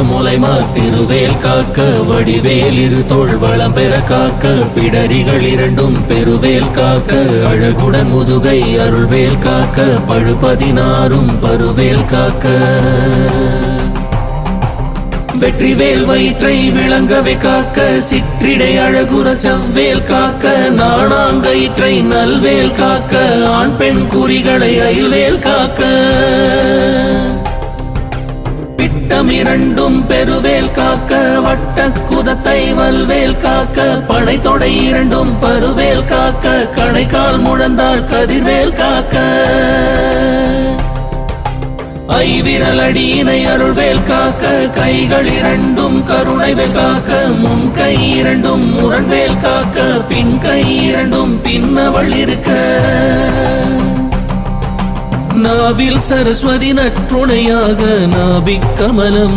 முலைமார் திருவேல் காக்க வடிவேல் இரு தோள் வளம் பெற காக்க பிடரிகள் இரண்டும் பெருவேல் காக்க அழகுடன் முதுகை அருள்வேல் காக்க பழு16 பருவேல் காக்க வெற்றிவேல் வயிற்றை விளங்கவே காக்க சிற்றிடை அழகுற செவ்வேல் காக்க நாணாங்கயிற்றை நல்வேல் காக்க ஆண் பெண் குறிகளை அயில்வேல் காக்க பிட்டம் இரண்டும் பெருவேல் காக்க வட்ட குதத்தை வல்வேல் காக்க படைத்தொடை இரண்டும் பருவேல் காக்க கணைக்கால் முழந்தாள் கதிர்வேல் காக்க ஐவிரல் அடியினை அருள்வேல் காக்க கைகள் இரண்டும் கருணைவேல் காக்க முன் கை இரண்டும் முரண்வேல் காக்க பின் கை இரண்டும் பின்னவள் இருக்க நாவில் சரஸ்வதி நற்றுணையாக நாபிக் கமலம்